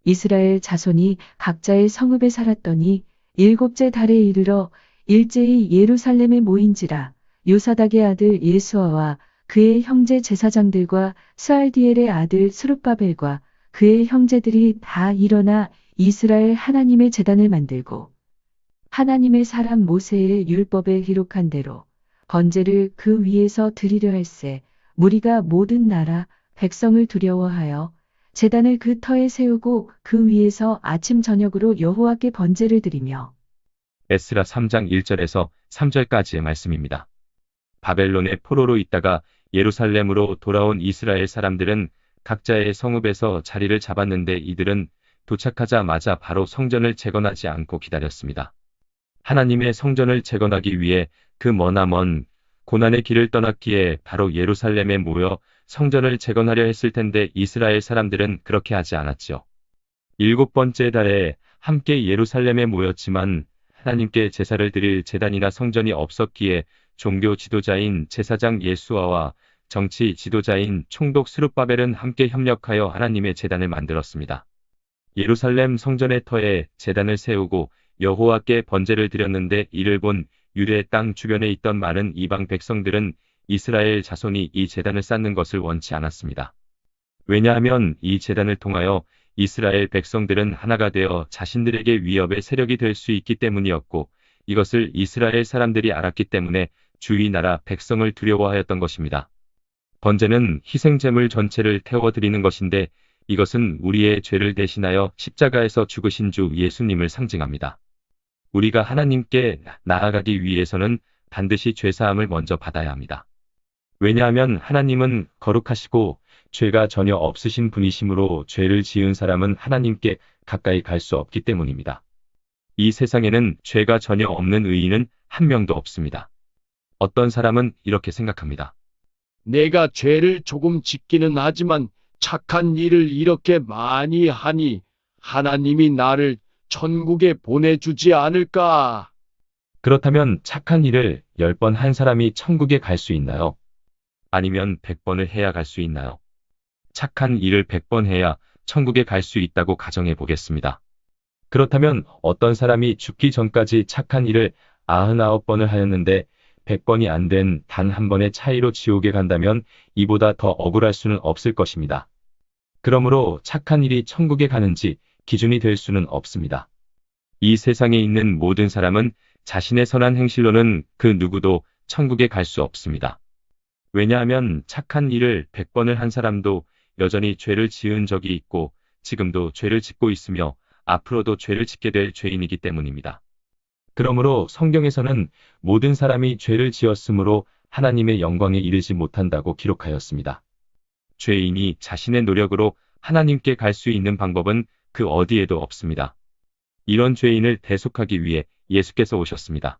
이스라엘 자손이 각자의 성읍에 살았더니 일곱째 달에 이르러 일제히 예루살렘에 모인지라. 요사닥의 아들 예수아와 그의 형제 제사장들과 스알디엘의 아들 스룹바벨과 그의 형제들이 다 일어나 이스라엘 하나님의 제단을 만들고 하나님의 사람 모세의 율법에 기록한 대로 번제를 그 위에서 드리려 할세. 무리가 모든 나라 백성을 두려워하여 제단을 그 터에 세우고 그 위에서 아침 저녁으로 여호와께 번제를 드리며. 에스라 3장 1절에서 3절까지의 말씀입니다. 바벨론의 포로로 있다가 예루살렘으로 돌아온 이스라엘 사람들은 각자의 성읍에서 자리를 잡았는데 이들은 도착하자마자 바로 성전을 재건하지 않고 기다렸습니다. 하나님의 성전을 재건하기 위해 그 머나먼 고난의 길을 떠났기에 바로 예루살렘에 모여 성전을 재건하려 했을 텐데 이스라엘 사람들은 그렇게 하지 않았지요. 일곱 번째 달에 함께 예루살렘에 모였지만 하나님께 제사를 드릴 제단이나 성전이 없었기에 종교 지도자인 제사장 예수아와 정치 지도자인 총독 스룹바벨은 함께 협력하여 하나님의 제단을 만들었습니다. 예루살렘 성전의 터에 제단을 세우고 여호와께 번제를 드렸는데 이를 본 유대 땅 주변에 있던 많은 이방 백성들은 이스라엘 자손이 이 제단을 쌓는 것을 원치 않았습니다. 왜냐하면 이 제단을 통하여 이스라엘 백성들은 하나가 되어 자신들에게 위협의 세력이 될 수 있기 때문이었고 이것을 이스라엘 사람들이 알았기 때문에 주위 나라 백성을 두려워하였던 것입니다. 번제는 희생제물 전체를 태워드리는 것인데 이것은 우리의 죄를 대신하여 십자가에서 죽으신 주 예수님을 상징합니다. 우리가 하나님께 나아가기 위해서는 반드시 죄사함을 먼저 받아야 합니다. 왜냐하면 하나님은 거룩하시고 죄가 전혀 없으신 분이시므로 죄를 지은 사람은 하나님께 가까이 갈 수 없기 때문입니다. 이 세상에는 죄가 전혀 없는 의인은 한 명도 없습니다. 어떤 사람은 이렇게 생각합니다. 내가 죄를 조금 짓기는 하지만 착한 일을 이렇게 많이 하니 하나님이 나를 천국에 보내주지 않을까? 그렇다면 착한 일을 10번 한 사람이 천국에 갈 수 있나요? 아니면 100번을 해야 갈 수 있나요? 착한 일을 100번 해야 천국에 갈 수 있다고 가정해 보겠습니다. 그렇다면 어떤 사람이 죽기 전까지 착한 일을 99번을 하였는데 100번이 안 된 단 한 번의 차이로 지옥에 간다면 이보다 더 억울할 수는 없을 것입니다. 그러므로 착한 일이 천국에 가는지 기준이 될 수는 없습니다. 이 세상에 있는 모든 사람은 자신의 선한 행실로는 그 누구도 천국에 갈 수 없습니다. 왜냐하면 착한 일을 100번을 한 사람도 여전히 죄를 지은 적이 있고 지금도 죄를 짓고 있으며 앞으로도 죄를 짓게 될 죄인이기 때문입니다. 그러므로 성경에서는 모든 사람이 죄를 지었으므로 하나님의 영광에 이르지 못한다고 기록하였습니다. 죄인이 자신의 노력으로 하나님께 갈 수 있는 방법은 그 어디에도 없습니다. 이런 죄인을 대속하기 위해 예수께서 오셨습니다.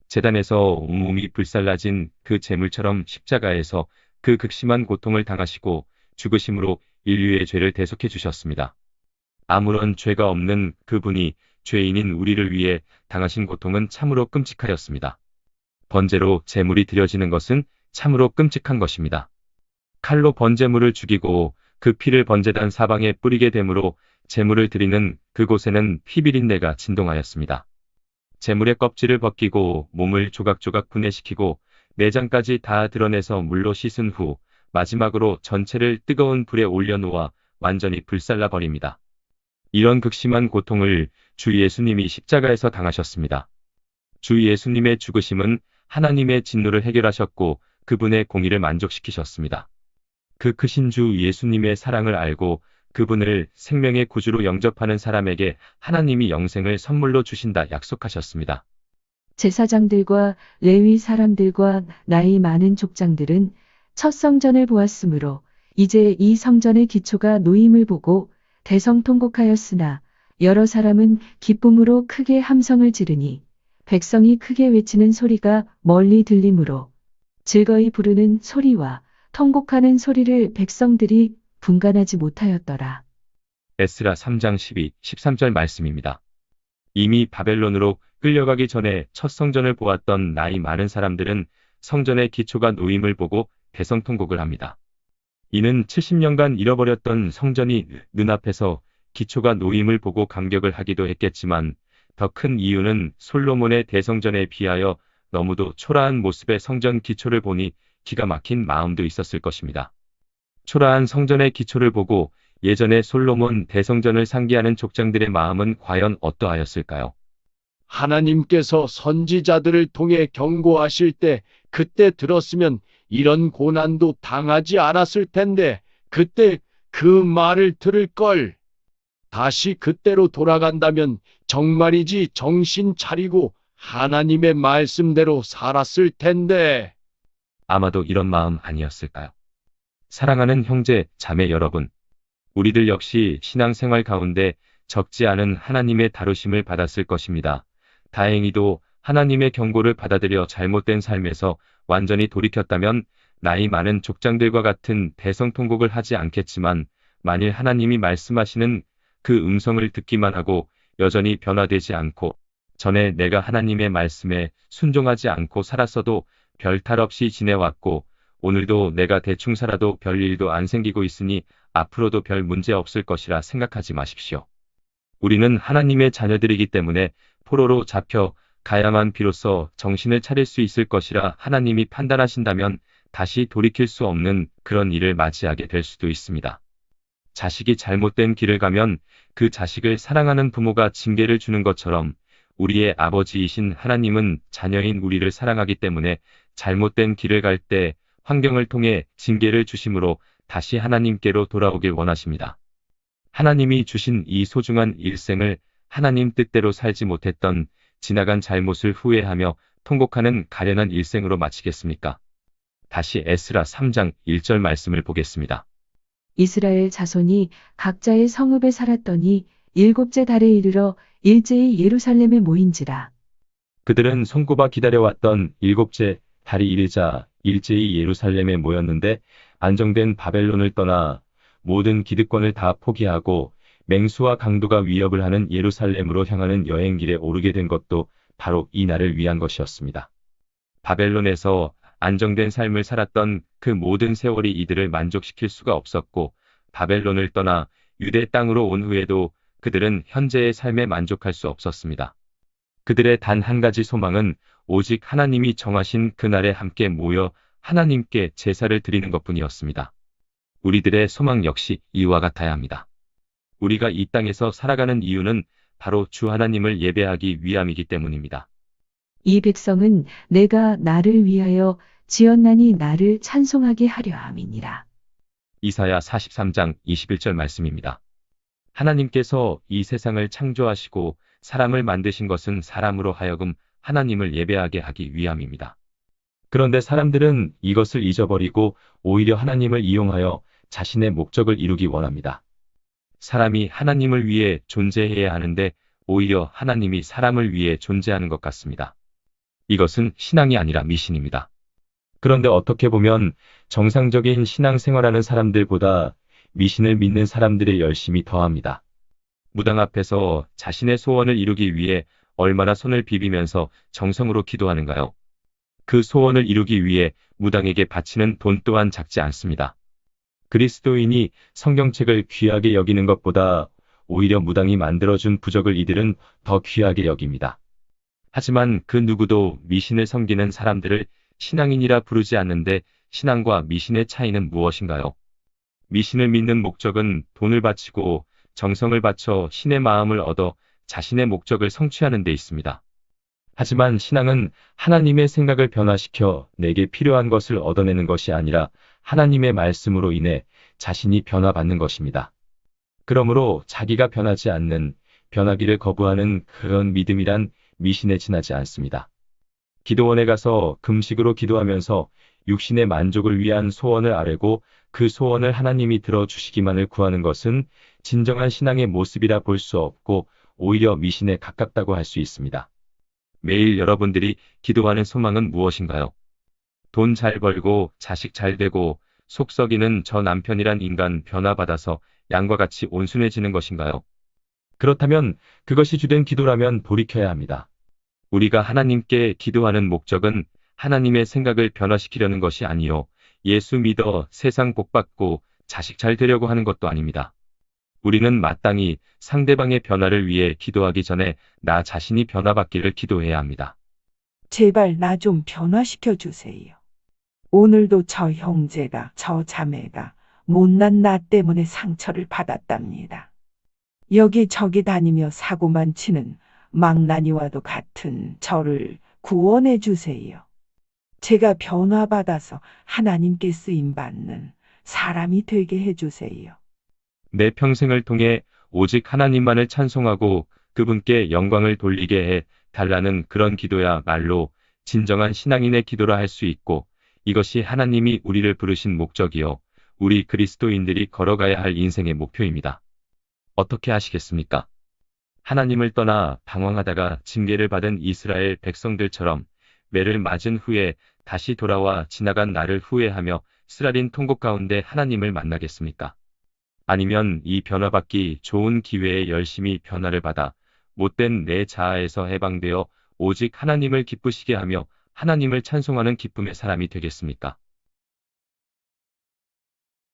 제단에서 온몸이 불살라진 그 제물처럼 십자가에서 그 극심한 고통을 당하시고 죽으심으로 인류의 죄를 대속해 주셨습니다. 아무런 죄가 없는 그분이 죄인인 우리를 위해 당하신 고통은 참으로 끔찍하였습니다. 번제로 제물이 드려지는 것은 참으로 끔찍한 것입니다. 칼로 번제물을 죽이고 그 피를 번제단 사방에 뿌리게 되므로 제물을 드리는 그곳에는 피비린내가 진동하였습니다. 제물의 껍질을 벗기고 몸을 조각조각 분해시키고 내장까지 다 드러내서 물로 씻은 후 마지막으로 전체를 뜨거운 불에 올려놓아 완전히 불살라 버립니다. 이런 극심한 고통을 주 예수님이 십자가에서 당하셨습니다. 주 예수님의 죽으심은 하나님의 진노를 해결하셨고 그분의 공의를 만족시키셨습니다. 그 크신 주 예수님의 사랑을 알고 그분을 생명의 구주로 영접하는 사람에게 하나님이 영생을 선물로 주신다 약속하셨습니다. 제사장들과 레위 사람들과 나이 많은 족장들은 첫 성전을 보았으므로 이제 이 성전의 기초가 놓임을 보고 대성통곡하였으나 여러 사람은 기쁨으로 크게 함성을 지르니 백성이 크게 외치는 소리가 멀리 들리므로 즐거이 부르는 소리와 통곡하는 소리를 백성들이 분간하지 못하였더라. 에스라 3장 12, 13절 말씀입니다. 이미 바벨론으로 끌려가기 전에 첫 성전을 보았던 나이 많은 사람들은 성전의 기초가 놓임을 보고 대성통곡을 합니다. 이는 70년간 잃어버렸던 성전이 눈앞에서 기초가 놓임을 보고 감격을 하기도 했겠지만 더 큰 이유는 솔로몬의 대성전에 비하여 너무도 초라한 모습의 성전 기초를 보니 기가 막힌 마음도 있었을 것입니다. 초라한 성전의 기초를 보고 예전에 솔로몬 대성전을 상기하는 족장들의 마음은 과연 어떠하였을까요? 하나님께서 선지자들을 통해 경고하실 때 그때 들었으면 이런 고난도 당하지 않았을 텐데 그때 그 말을 들을 걸. 다시 그때로 돌아간다면 정말이지 정신 차리고 하나님의 말씀대로 살았을 텐데. 아마도 이런 마음 아니었을까요? 사랑하는 형제, 자매 여러분, 우리들 역시 신앙생활 가운데 적지 않은 하나님의 다루심을 받았을 것입니다. 다행히도 하나님의 경고를 받아들여 잘못된 삶에서 완전히 돌이켰다면 나이 많은 족장들과 같은 대성통곡을 하지 않겠지만 만일 하나님이 말씀하시는 그 음성을 듣기만 하고 여전히 변화되지 않고 전에 내가 하나님의 말씀에 순종하지 않고 살았어도 별 탈 없이 지내왔고 오늘도 내가 대충 살아도 별 일도 안 생기고 있으니 앞으로도 별 문제 없을 것이라 생각하지 마십시오. 우리는 하나님의 자녀들이기 때문에 포로로 잡혀 가야만 비로소 정신을 차릴 수 있을 것이라 하나님이 판단하신다면 다시 돌이킬 수 없는 그런 일을 맞이하게 될 수도 있습니다. 자식이 잘못된 길을 가면 그 자식을 사랑하는 부모가 징계를 주는 것처럼 우리의 아버지이신 하나님은 자녀인 우리를 사랑하기 때문에 잘못된 길을 갈 때 환경을 통해 징계를 주심으로 다시 하나님께로 돌아오길 원하십니다. 하나님이 주신 이 소중한 일생을 하나님 뜻대로 살지 못했던 지나간 잘못을 후회하며 통곡하는 가련한 일생으로 마치겠습니까? 다시 에스라 3장 1절 말씀을 보겠습니다. 이스라엘 자손이 각자의 성읍에 살았더니 일곱째 달에 이르러 일제히 예루살렘에 모인지라. 그들은 손꼽아 기다려왔던 일곱째 달이 이르자 일제히 예루살렘에 모였는데 안정된 바벨론을 떠나 모든 기득권을 다 포기하고 맹수와 강도가 위협을 하는 예루살렘으로 향하는 여행길에 오르게 된 것도 바로 이 날을 위한 것이었습니다. 바벨론에서 안정된 삶을 살았던 그 모든 세월이 이들을 만족시킬 수가 없었고 바벨론을 떠나 유대 땅으로 온 후에도 그들은 현재의 삶에 만족할 수 없었습니다. 그들의 단 한 가지 소망은 오직 하나님이 정하신 그날에 함께 모여 하나님께 제사를 드리는 것뿐이었습니다. 우리들의 소망 역시 이와 같아야 합니다. 우리가 이 땅에서 살아가는 이유는 바로 주 하나님을 예배하기 위함이기 때문입니다. 이 백성은 내가 나를 위하여 지었나니 나를 찬송하게 하려 함이니라. 이사야 43장 21절 말씀입니다. 하나님께서 이 세상을 창조하시고 사람을 만드신 것은 사람으로 하여금 하나님을 예배하게 하기 위함입니다. 그런데 사람들은 이것을 잊어버리고 오히려 하나님을 이용하여 자신의 목적을 이루기 원합니다. 사람이 하나님을 위해 존재해야 하는데 오히려 하나님이 사람을 위해 존재하는 것 같습니다. 이것은 신앙이 아니라 미신입니다. 그런데 어떻게 보면 정상적인 신앙생활하는 사람들보다 미신을 믿는 사람들의 열심이 더합니다. 무당 앞에서 자신의 소원을 이루기 위해 얼마나 손을 비비면서 정성으로 기도하는가요? 그 소원을 이루기 위해 무당에게 바치는 돈 또한 작지 않습니다. 그리스도인이 성경책을 귀하게 여기는 것보다 오히려 무당이 만들어준 부적을 이들은 더 귀하게 여깁니다. 하지만 그 누구도 미신을 섬기는 사람들을 신앙인이라 부르지 않는데 신앙과 미신의 차이는 무엇인가요? 미신을 믿는 목적은 돈을 바치고 정성을 바쳐 신의 마음을 얻어 자신의 목적을 성취하는 데 있습니다. 하지만 신앙은 하나님의 생각을 변화시켜 내게 필요한 것을 얻어내는 것이 아니라 하나님의 말씀으로 인해 자신이 변화받는 것입니다. 그러므로 자기가 변하지 않는, 변하기를 거부하는 그런 믿음이란 미신에 지나지 않습니다. 기도원에 가서 금식으로 기도하면서 육신의 만족을 위한 소원을 아뢰고 그 소원을 하나님이 들어주시기만을 구하는 것은 진정한 신앙의 모습이라 볼 수 없고 오히려 미신에 가깝다고 할 수 있습니다. 매일 여러분들이 기도하는 소망은 무엇인가요? 돈 잘 벌고 자식 잘 되고 속 썩이는 저 남편이란 인간 변화받아서 양과 같이 온순해지는 것인가요? 그렇다면 그것이 주된 기도라면 돌이켜야 합니다. 우리가 하나님께 기도하는 목적은 하나님의 생각을 변화시키려는 것이 아니요 예수 믿어 세상 복받고 자식 잘 되려고 하는 것도 아닙니다. 우리는 마땅히 상대방의 변화를 위해 기도하기 전에 나 자신이 변화받기를 기도해야 합니다. 제발 나 좀 변화시켜 주세요. 오늘도 저 형제가, 저 자매가 못난 나 때문에 상처를 받았답니다. 여기저기 다니며 사고만 치는 망나니와도 같은 저를 구원해 주세요. 제가 변화받아서 하나님께 쓰임받는 사람이 되게 해 주세요. 내 평생을 통해 오직 하나님만을 찬송하고 그분께 영광을 돌리게 해 달라는 그런 기도야말로 진정한 신앙인의 기도라 할 수 있고, 이것이 하나님이 우리를 부르신 목적이요, 우리 그리스도인들이 걸어가야 할 인생의 목표입니다. 어떻게 하시겠습니까? 하나님을 떠나 방황하다가 징계를 받은 이스라엘 백성들처럼 매를 맞은 후에 다시 돌아와 지나간 나를 후회하며 쓰라린 통곡 가운데 하나님을 만나겠습니까? 아니면 이 변화받기 좋은 기회에 열심히 변화를 받아 못된 내 자아에서 해방되어 오직 하나님을 기쁘시게 하며 하나님을 찬송하는 기쁨의 사람이 되겠습니까?